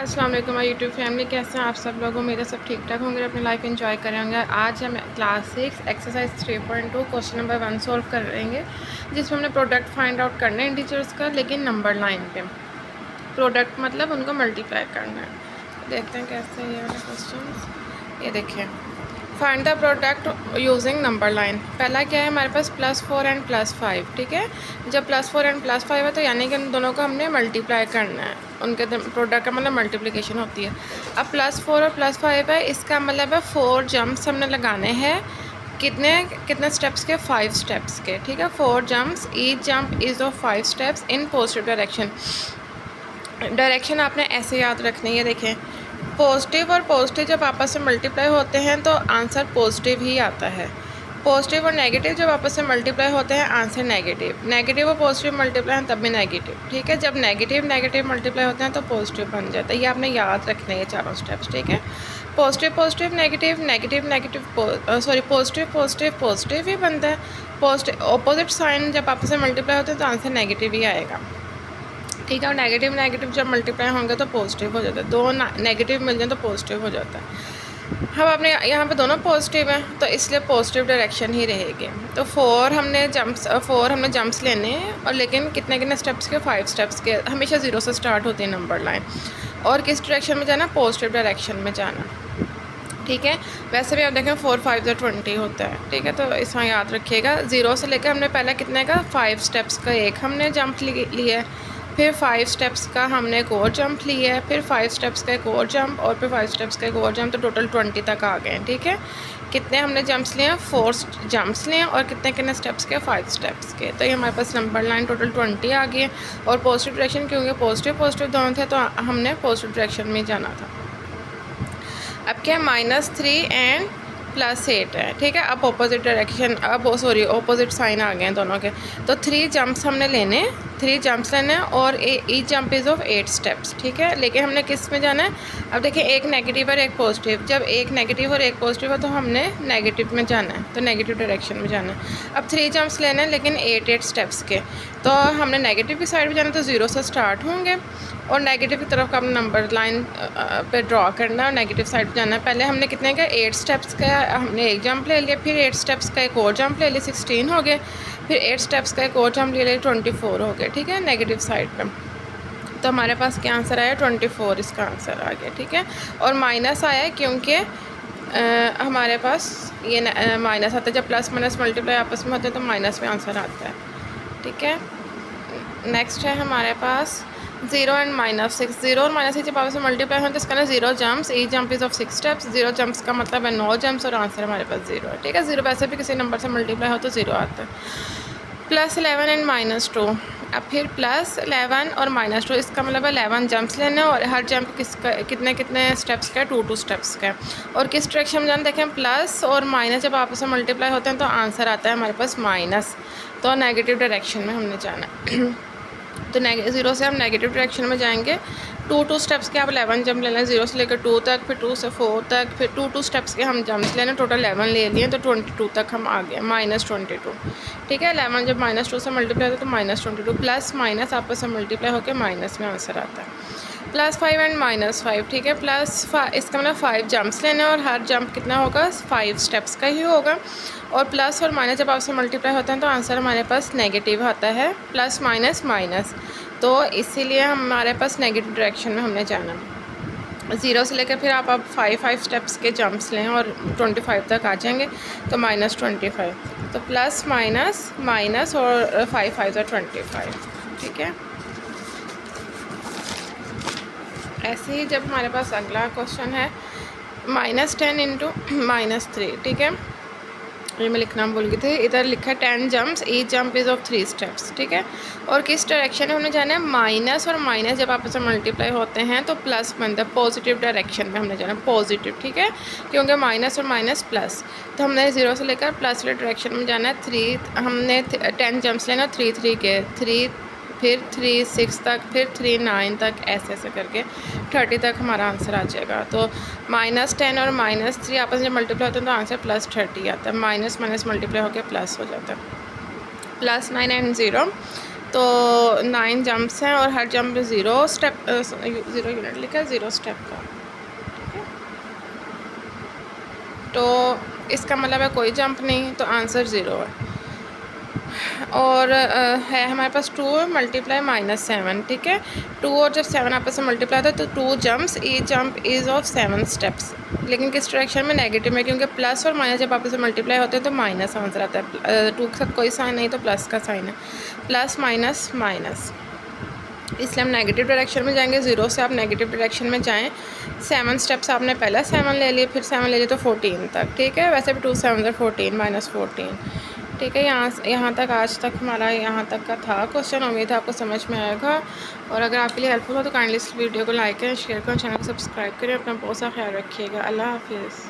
अस्सलाम वालेकुम my YouTube family, कैसे हैं आप सब लोगों। मेरे सब ठीक ठाक होंगे, अपनी लाइफ एंजॉय करेंगे। आज हम class 6 exercise 3.2 question number 1 solve करेंगे, जिसमें हमने प्रोडक्ट फाइंड आउट करना है इंटीजर्स का, लेकिन नंबर लाइन पे। प्रोडक्ट मतलब उनको मल्टीप्लाई करना है। देखते हैं कैसे ये वाले क्वेश्चन। ये देखिए, find the product using number line. पहला क्या है हमारे पास, +4 एंड +5। ठीक है, जब +4 एंड +5 है तो यानी कि उन दोनों को हमने मल्टीप्लाई करना है। उनके प्रोडक्ट का मतलब मल्टीप्लिकेशन होती है। अब +4 और +5 है, इसका मतलब है 4 जंप्स हमने लगाने हैं। कितने कितने स्टेप्स के? 5 स्टेप्स के। ठीक है, 4 jumps, each jump is of 5 steps in positive direction. Direction आपने ऐसे याद रखनी है। देखें, पॉजिटिव और पॉजिटिव जब आपस में मल्टीप्लाई होते हैं तो आंसर पॉजिटिव ही आता है। पॉजिटिव और नेगेटिव जब आपस में मल्टीप्लाई होते हैं आंसर नेगेटिव। नेगेटिव और पॉजिटिव मल्टीप्लाई हैं तब भी नेगेटिव। ठीक है, जब नेगेटिव मल्टीप्लाई होते हैं तो पॉजिटिव बन जाता है। ये आपने याद रखना है, ये चारों स्टेप्स। ठीक है, positive positive negative negative negative sorry positive positive positive ही बनता है। पॉजिटिव ऑपोजिट साइन जब आपस में मल्टीप्लाई होते हैं तो आंसर नेगेटिव ही आएगा। ठीक है, और नेगेटिव नेगेटिव जब मल्टीप्लाई होंगे तो पॉजिटिव हो जाता है। दो नेगेटिव मिल जाए तो पॉजिटिव हो जाता है। हम अपने यहाँ पे दोनों पॉजिटिव हैं तो इसलिए पॉजिटिव डायरेक्शन ही रहेगी। तो 4 हमने जंप्स लेने हैं, और लेकिन कितने कितने स्टेप्स के? 5 स्टेप्स के। हमेशा 0 से स्टार्ट होती है नंबर लाइन। और किस डायरेक्शन में जाना? पॉजिटिव डायरेक्शन में जाना। ठीक है, वैसे भी आप देखें 4 5 20 होता है। ठीक है, तो इसमें याद रखिएगा 0 से लेकर हमने पहले कितने का? 5 स्टेप्स का एक हमने जंप लिया है, फिर 5 स्टेप्स का हमने एक और जंप लिया है, फिर 5 स्टेप्स का एक और जंप, और फिर 5 स्टेप्स का एक और जंप, तो टोटल 20 तक आ गए हैं। ठीक है, कितने हमने जंप्स लिए हैं? 4 जंप्स लिए हैं, और कितने कितने स्टेप्स के? 5 स्टेप्स के। तो ये हमारे पास नंबर लाइन टोटल 20 आ गई है। और पॉजिटिव डायरेक्शन क्योंकि पॉजिटिव पॉजिटिव दोनों थे तो हमने पॉजिटिव डायरेक्शन में जाना था। अब क्या, -3 एंड +8 है। ठीक है, अब ऑपोजिट डायरेक्शन, ऑपोजिट साइन आ गए हैं दोनों के। तो 3 जंप्स हमने लेने, 3 जंप्स लेने हैं, और each jump is of 8 steps. ठीक है, लेकिन हमने किस में जाना है? अब देखिए, एक नेगेटिव और एक पॉजिटिव। जब एक नेगेटिव और एक पॉजिटिव है तो हमने नेगेटिव में जाना है, तो नेगेटिव डायरेक्शन में जाना है। अब 3 जंप्स लेने हैं लेकिन 8 स्टेप्स के, तो हमने नेगेटिव की साइड में जाना, तो 0 से स्टार्ट होंगे और नेगेटिव की तरफ का नंबर लाइन पे ड्रॉ करना है और नेगेटिव साइड पे जाना है। पहले हमने कितने का? 8 स्टेप्स का हमने एक जंप ले लिया, फिर 8 स्टेप्स का एक और जंप ले लिया, 16 हो गए, फिर 8 स्टेप्स का एक और जंप ले लिया, 24 हो गए। ठीक है, नेगेटिव साइड पे। तो हमारे पास क्या आंसर आया? 24 इसका आंसर आ गया। ठीक है, और माइनस आया क्योंकि हमारे पास ये माइनस आता है। जब प्लस माइनस मल्टीप्लाई आपस में होते हैं तो माइनस में आंसर आता है। ठीक है, नेक्स्ट है हमारे पास 0 एंड -6। 0 और -6 जब आपस में मल्टीप्लाई हो तो इसका ना 0 jumps, each jump is of 6 steps. 0 jumps का मतलब है 9 जंप्स, और आंसर हमारे पास 0 है। ठीक है, 0 वैसे भी किसी नंबर से मल्टीप्लाई हो तो 0 आता है। +11 एंड -2। अब फिर +11 और -2, इसका मतलब है 11 जंप्स लेने, और हर जंप किसका कितने कितने स्टेप्स का है? 2 स्टेप्स का। और किस डायरेक्शन में जाना? देखें, प्लस और माइनस जब आपस में मल्टीप्लाई होते हैं तो आंसर आता है हमारे पास माइनस, तो नेगेटिव डायरेक्शन में हमने जाना। तो 0 से हम नेगेटिव डायरेक्शन में जाएंगे। 2 स्टेप्स के आप 11 जंप लेना, 0 से लेकर 2 तक, फिर 2 से 4 तक, फिर 2 स्टेप्स के हम जंप्स लेना। टोटल 11 ले लिए तो 22 तक हम आ गए, -22। ठीक है, 11 जब -2 से मल्टीप्लाई होता है तो -22, प्लस माइनस आपस में मल्टीप्लाई होकर माइनस में आंसर आता है। +5 एंड -5। ठीक है, इसका मतलब 5 जंप्स लेने, और हर जंप कितना होगा? 5 स्टेप्स का ही होगा। और प्लस और माइनस जब आपसे मल्टीप्लाई होते हैं तो आंसर हमारे पास नेगेटिव आता है, प्लस माइनस माइनस, तो इसीलिए हमारे पास नेगेटिव डायरेक्शन में हमने जाना। 0 से लेकर फिर आप 5 स्टेप्स के जंप्स लें और 25 तक आ जाएंगे, तो -25। तो प्लस माइनस माइनस और 5 5 25। ठीक है, ऐसे ही जब हमारे पास अगला क्वेश्चन है -10 इंटू -3। ठीक है, ये मैं लिखना भूल गई थी, इधर लिखा है 10 jumps, each jump is of 3 steps. ठीक है, और किस डायरेक्शन में हमने जाना है? माइनस और माइनस जब आपस में मल्टीप्लाई होते हैं तो प्लस बनता है, पॉजिटिव डायरेक्शन में हमने जाना है, पॉजिटिव। ठीक है, क्योंकि माइनस और माइनस प्लस, तो हमने 0 से लेकर प्लस वाले डायरेक्शन में जाना है। 3 हमने 10 जंप्स लेना, 3 के 3, फिर 3 6 तक, फिर 3 9 तक, ऐसे ऐसे करके 30 तक हमारा आंसर आ जाएगा। तो -10 और -3 आपस में मल्टीप्लाई होते हैं तो आंसर +30 आता है। माइनस माइनस मल्टीप्लाई होकर प्लस हो जाता है। +9 एंड 0, तो 9 जंप्स हैं और हर जंप 0 स्टेप 0 यूनिट लिखा है, 0 स्टेप का। ठीक है, तो इसका मतलब है कोई जंप नहीं, तो आंसर 0 है। और है हमारे पास 2 मल्टीप्लाई -7। ठीक है, 2 और जब 7 आपस में मल्टीप्लाई होता है तो 2 jumps, each jump is of 7 steps. लेकिन किस डायरेक्शन में? नेगेटिव में, क्योंकि प्लस और माइनस जब आपस में मल्टीप्लाई होते हैं तो माइनस आंसर आता है। 2 के साथ कोई साइन नहीं तो प्लस का साइन है, प्लस माइनस माइनस, इसलिए हम नेगेटिव डायरेक्शन में जाएंगे। 0 से आप नेगेटिव डायरेक्शन में जाएं। 7 स्टेप्स आपने पहले 7 ले लिए, फिर 7 ले लिए तो 14 तक। ठीक है, वैसे भी 2 7 14 -14। ठीक है, यहाँ तक आज तक हमारा यहाँ तक का था क्वेश्चन। उम्मीद है आपको समझ में आएगा, और अगर आपके लिए हेल्पफुल हो तो काइंडली इस वीडियो को लाइक करें, शेयर करें, चैनल को सब्सक्राइब करें। अपना बहुत सा ख्याल रखिएगा। अल्लाह हाफिज़।